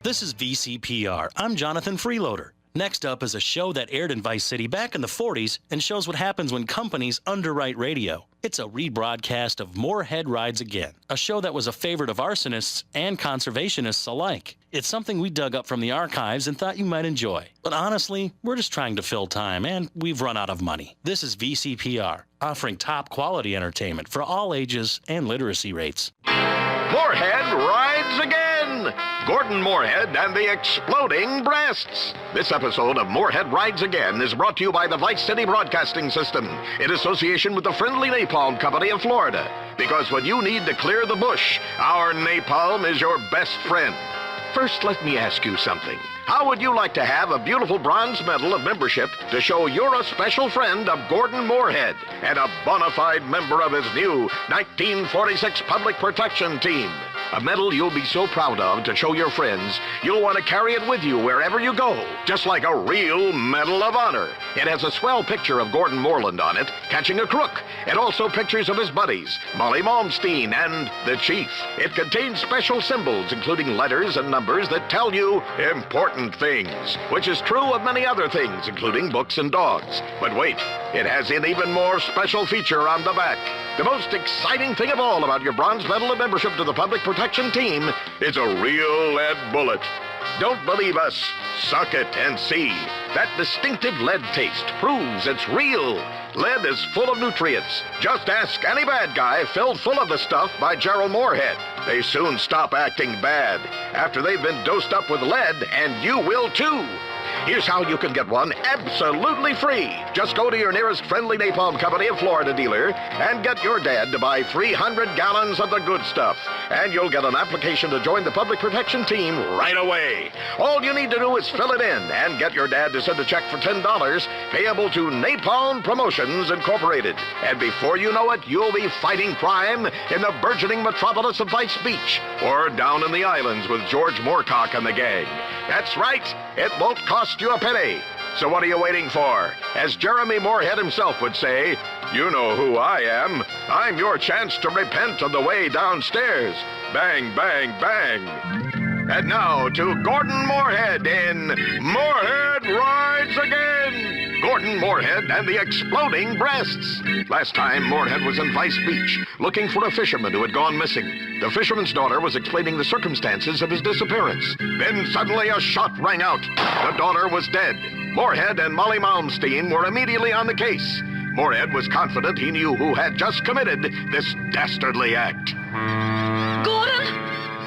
This is VCPR. I'm Jonathan Freeloader. Next up is a show that aired in Vice City back in the 40s and shows what happens when companies underwrite radio. It's a rebroadcast of Moorehead Rides Again, a show that was a favorite of arsonists and conservationists alike. It's something we dug up from the archives and thought you might enjoy. But honestly, we're just trying to fill time, and we've run out of money. This is VCPR, offering top quality entertainment for all ages and literacy rates. Moorehead Rides Again! Gordon Moorehead and the Exploding Breasts. This episode of Moorehead Rides Again is brought to you by the Vice City Broadcasting System in association with the Friendly Napalm Company of Florida. Because when you need to clear the bush, our napalm is your best friend. First, let me ask you something. How would you like to have a beautiful bronze medal of membership to show you're a special friend of Gordon Moorehead and a bona fide member of his new 1946 Public Protection Team? A medal you'll be so proud of to show your friends, you'll want to carry it with you wherever you go, just like a real Medal of Honor. It has a swell picture of Gordon Moreland on it, catching a crook, and also pictures of his buddies, Molly Malmsteen and the Chief. It contains special symbols, including letters and numbers that tell you important things, which is true of many other things, including books and dogs. But wait, it has an even more special feature on the back. The most exciting thing of all about your bronze medal of membership to the Public Protection Team is a real lead bullet. Don't believe us? Suck it and see. That distinctive lead taste proves it's real. Lead is full of nutrients. Just ask any bad guy filled full of the stuff by Gerald Moorehead. They soon stop acting bad after they've been dosed up with lead, and you will too. Here's how you can get one absolutely free. Just go to your nearest Friendly Napalm Company of Florida dealer and get your dad to buy 300 gallons of the good stuff. And you'll get an application to join the Public Protection Team right away. All you need to do is fill it in and get your dad to send a check for $10 payable to Napalm Promotions Incorporated. And before you know it, you'll be fighting crime in the burgeoning metropolis of Vice Beach or down in the islands with George Moorcock and the gang. That's right. It won't cost you a penny. So what are you waiting for? As Jeremy Moorehead himself would say, you know who I am. I'm your chance to repent on the way downstairs. Bang, bang, bang. And now to Gordon Moorehead in Moorehead Rides Again. Gordon Moorehead and the Exploding Breasts. Last time, Moorehead was in Vice Beach, looking for a fisherman who had gone missing. The fisherman's daughter was explaining the circumstances of his disappearance. Then suddenly a shot rang out. The daughter was dead. Moorehead and Molly Malmsteen were immediately on the case. Moorehead was confident he knew who had just committed this dastardly act. Gordon?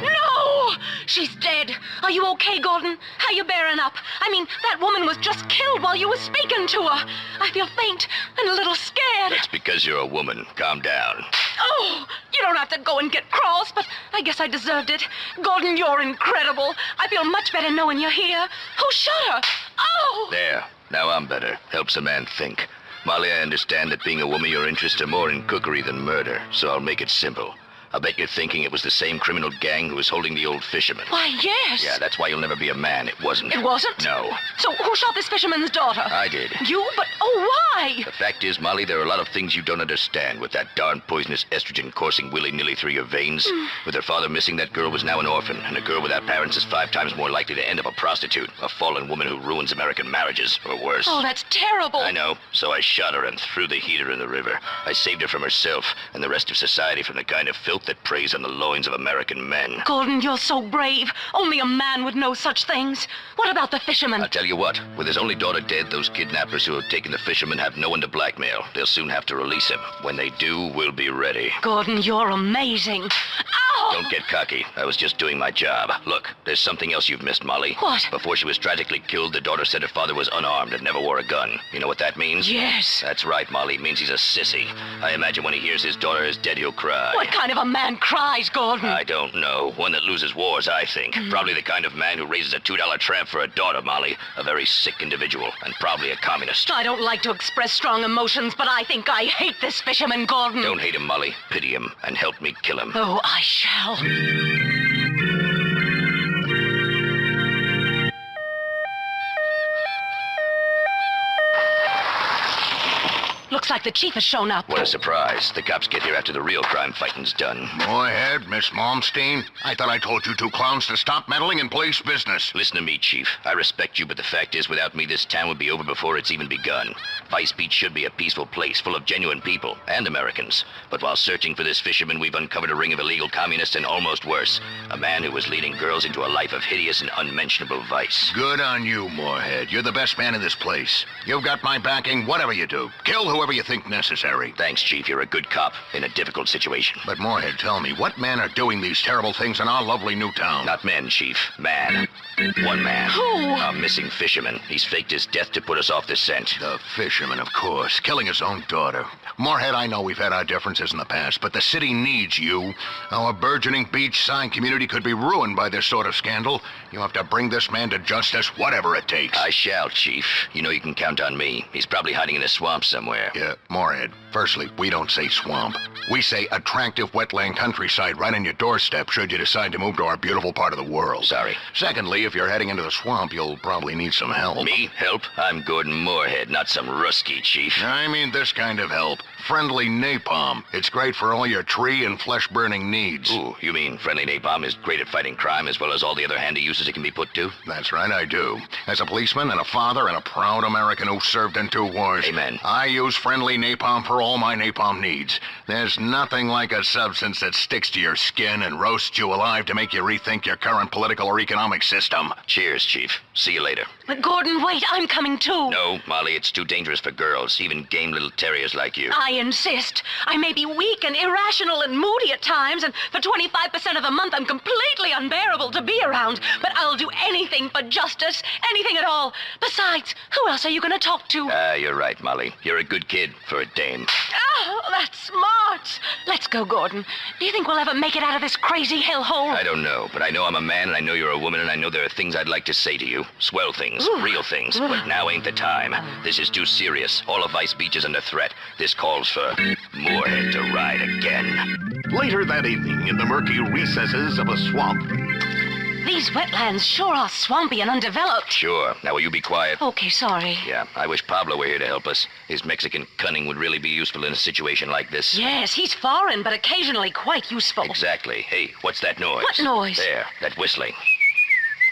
No! She's dead. Are you okay, Gordon? How you bearing up? I mean, that woman was just killed while you were speaking to her. I feel faint and a little scared. That's because you're a woman. Calm down. Oh, you don't have to go and get cross, but I guess I deserved it. Gordon, you're incredible. I feel much better knowing you're here. Who shot her? Oh! There. Now I'm better. Helps a man think. Molly, I understand that being a woman, your interests are more in cookery than murder, so I'll make it simple. I bet you're thinking it was the same criminal gang who was holding the old fisherman. Why, yes. Yeah, that's why you'll never be a man. It wasn't. It wasn't? No. So who shot this fisherman's daughter? I did. You? But, why? The fact is, Molly, there are a lot of things you don't understand with that darn poisonous estrogen coursing willy-nilly through your veins. With her father missing, that girl was now an orphan, and a girl without parents is 5 times more likely to end up a prostitute, a fallen woman who ruins American marriages, or worse. Oh, that's terrible. I know. So I shot her and threw the heater in the river. I saved her from herself and the rest of society from the kind of filth that preys on the loins of American men. Gordon, you're so brave. Only a man would know such things. What about the fisherman? I'll tell you what, with his only daughter dead, those kidnappers who have taken the fisherman have no one to blackmail. They'll soon have to release him. When they do, we'll be ready. Gordon, you're amazing. Ow! Don't get cocky. I was just doing my job. Look, there's something else you've missed, Molly. What? Before she was tragically killed, the daughter said her father was unarmed and never wore a gun. You know what that means? Yes. That's right, Molly. It means he's a sissy. I imagine when he hears his daughter is dead, he'll cry. What kind of a man cries, Gordon? I don't know. One that loses wars, I think. Probably the kind of man who raises a $2 tramp for a daughter, Molly. A very sick individual, and probably a communist. I don't like to express strong emotions, but I think I hate this fisherman, Gordon. Don't hate him, Molly. Pity him, and help me kill him. Oh, I shall. looks like the chief has shown up. What a surprise. The cops get here after the real crime fighting's done. Moorehead, Miss Malmsteen, I thought I told you two clowns to stop meddling in police business. Listen to me, Chief. I respect you, but the fact is, without me, this town would be over before it's even begun. Vice Beach should be a peaceful place full of genuine people and Americans. But while searching for this fisherman, we've uncovered a ring of illegal communists and almost worse, a man who was leading girls into a life of hideous and unmentionable vice. Good on you, Moorehead. You're the best man in this place. You've got my backing, whatever you do. Kill whoever you think necessary. Thanks, Chief. You're a good cop in a difficult situation. But Moorehead, tell me, what men are doing these terrible things in our lovely new town? Not men, Chief. Man. One man. Who? A missing fisherman. He's faked his death to put us off the scent. The fisherman, of course, killing his own daughter. Moorhead, I know we've had our differences in the past, but the city needs you. Our burgeoning beachside community could be ruined by this sort of scandal. You have to bring this man to justice, whatever it takes. I shall, Chief. You know you can count on me. He's probably hiding in a swamp somewhere. Yeah, Moorhead, firstly, we don't say swamp. We say attractive wetland countryside right on your doorstep should you decide to move to our beautiful part of the world. Sorry. Secondly, if you're heading into the swamp, you'll probably need some help. Me? Help? I'm Gordon Moorehead, not some Rusky, Chief. I mean this kind of help. Friendly napalm. It's great for all your tree and flesh-burning needs. Ooh, you mean friendly napalm is great at fighting crime as well as all the other handy uses it can be put to? That's right, I do. As a policeman and a father and a proud American who served in 2 wars. Amen. I use friendly napalm for all my napalm needs. There's nothing like a substance that sticks to your skin and roasts you alive to make you rethink your current political or economic system. Cheers, Chief. See you later. But Gordon, wait, I'm coming too. No, Molly, it's too dangerous for girls, even game little terriers like you. I insist. I may be weak and irrational and moody at times, and for 25% of the month I'm completely unbearable to be around. But I'll do anything for justice, anything at all. Besides, who else are you going to talk to? You're right, Molly. You're a good kid for a dame. Oh, that's smart. Let's go, Gordon. Do you think we'll ever make it out of this crazy hellhole? I don't know, but I know I'm a man, and I know you're a woman, and I know there are things I'd like to say to you. Swell things, real things, but now ain't the time. This is too serious. All of Vice Beach is under threat. This calls for Moorehead to ride again. Later that evening, in the murky recesses of a swamp. These wetlands sure are swampy and undeveloped. Sure. Now will you be quiet? Okay, sorry. Yeah, I wish Pablo were here to help us. His Mexican cunning would really be useful in a situation like this. Yes, he's foreign, but occasionally quite useful. Exactly. Hey, what's that noise? What noise? There, that whistling.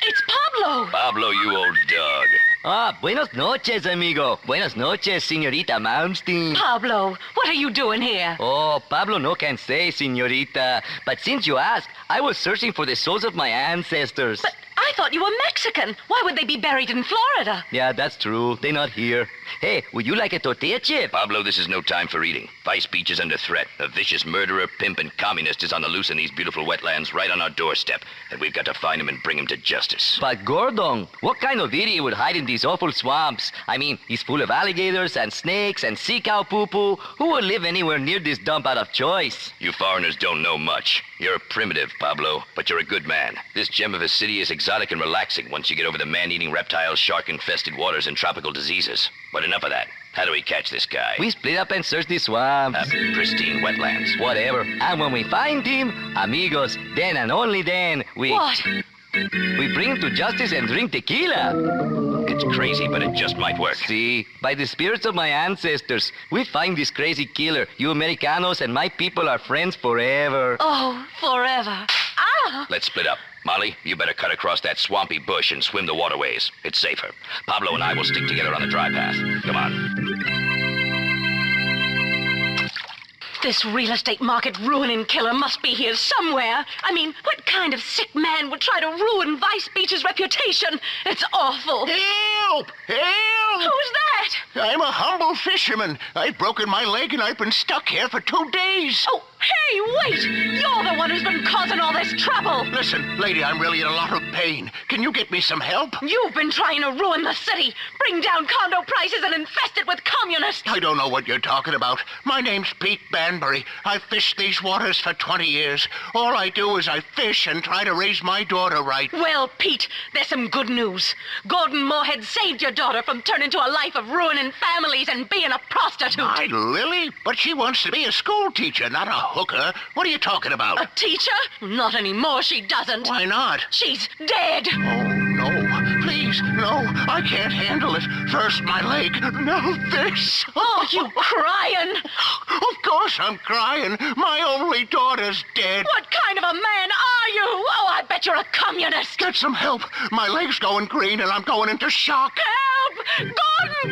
It's Pablo! Pablo, you old dog. Ah, buenos noches, amigo. Buenas noches, señorita Malmsteen. Pablo, what are you doing here? Oh, Pablo no can say, señorita. But since you asked, I was searching for the souls of my ancestors. But I thought you were Mexican. Why would they be buried in Florida? Yeah, that's true. They're not here. Hey, would you like a tortilla chip? Pablo, this is no time for eating. Vice Beach is under threat. A vicious murderer, pimp, and communist is on the loose in these beautiful wetlands right on our doorstep. And we've got to find him and bring him to justice. But Gordon, what kind of idiot would hide in these awful swamps? I mean, he's full of alligators and snakes and sea cow poo-poo. Who would live anywhere near this dump out of choice? You foreigners don't know much. You're primitive, Pablo, but you're a good man. This gem of a city is exotic and relaxing once you get over the man-eating reptiles, shark-infested waters, and tropical diseases. But enough of that. How do we catch this guy? We split up and search the swamps. Pristine wetlands. Whatever. And when we find him, amigos, then and only then, we What? bring him to justice and drink tequila. It's crazy, but it just might work. See, by the spirits of my ancestors, we find this crazy killer. You Americanos and my people are friends forever. Oh, forever. Ah! Let's split up. Molly, you better cut across that swampy bush and swim the waterways. It's safer. Pablo and I will stick together on the dry path. Come on. This real estate market ruining killer must be here somewhere. I mean, what kind of sick man would try to ruin Vice Beach's reputation? It's awful. Help! Help! Who's that? I'm a humble fisherman. I've broken my leg and I've been stuck here for 2 days. Oh, hey, wait! You're the one who's been causing all this trouble. Listen, lady, I'm really in a lot of pain. Can you get me some help? You've been trying to ruin the city, bring down condo prices, and infest it with communists. I don't know what you're talking about. My name's Pete Banbury. I've fished these waters for 20 years. All I do is I fish and try to raise my daughter right. Well, Pete, there's some good news. Gordon Moorehead saved your daughter from turning to a life of ruining families and being a prostitute. My Lily? But she wants to be a school teacher, not a hooker. What are you talking about? A teacher? Not anymore, she doesn't. Why not? She's dead. Oh, no. Please, please. No, I can't handle it. First my leg, now this. Oh, you crying? Of course I'm crying. My only daughter's dead. What kind of a man are you? Oh, I bet you're a communist. Get some help. My leg's going green and I'm going into shock. Help!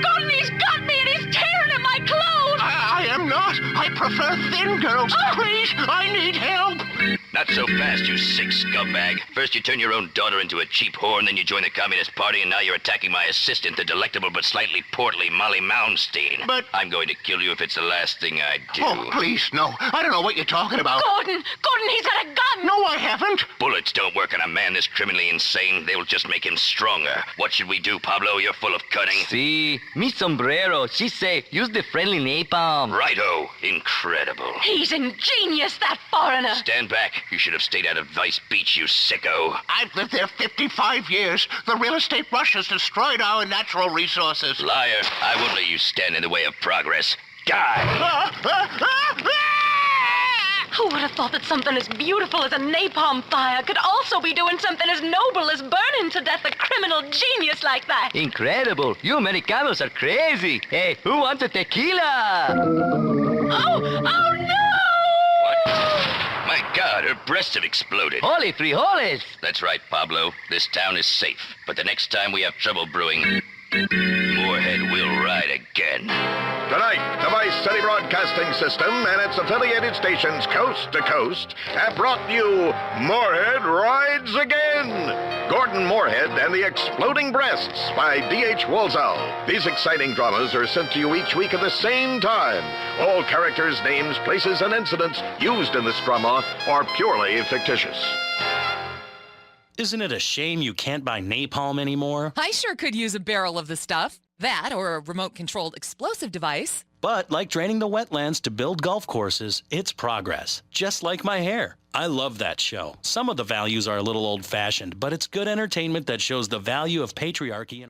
Gordon, he's got me and he's tearing at my clothes. I am not. I prefer thin girls. Please, I need help. Not so fast, you sick scumbag. First you turn your own daughter into a cheap whore, and then you join the Communist Party, and now you're attacking my assistant, the delectable but slightly portly Molly Moundstein. But... I'm going to kill you if it's the last thing I do. Oh, please, no. I don't know what you're talking about. Gordon, he's got a gun. No, I haven't. Bullets don't work on a man this criminally insane. They will just make him stronger. What should we do, Pablo? You're full of cunning. See, mi sombrero. She say, use the friendly napalm. Righto. Incredible. He's ingenious, that foreigner. Stand back. You should have stayed out of Vice Beach, you sicko. I've lived there 55 years. The real estate rush has destroyed our natural resources. Liar. I won't let you stand in the way of progress. Die. Who would have thought that something as beautiful as a napalm fire could also be doing something as noble as burning to death a criminal genius like that? Incredible. You Americanos are crazy. Hey, who wants a tequila? Oh no! My God, her breasts have exploded. Holy frijoles. That's right, Pablo. This town is safe. But the next time we have trouble brewing, Moorehead will ride again. Tonight, the Vice City Broadcasting System and its affiliated stations coast to coast have brought you Moorehead Rides Again! Gordon Moorehead and the Exploding Breasts by D.H. Walsall. These exciting dramas are sent to you each week at the same time. All characters, names, places, and incidents used in this drama are purely fictitious. Isn't it a shame you can't buy napalm anymore? I sure could use a barrel of the stuff. That or a remote-controlled explosive device. But like draining the wetlands to build golf courses, it's progress. Just like my hair. I love that show. Some of the values are a little old-fashioned, but it's good entertainment that shows the value of patriarchy.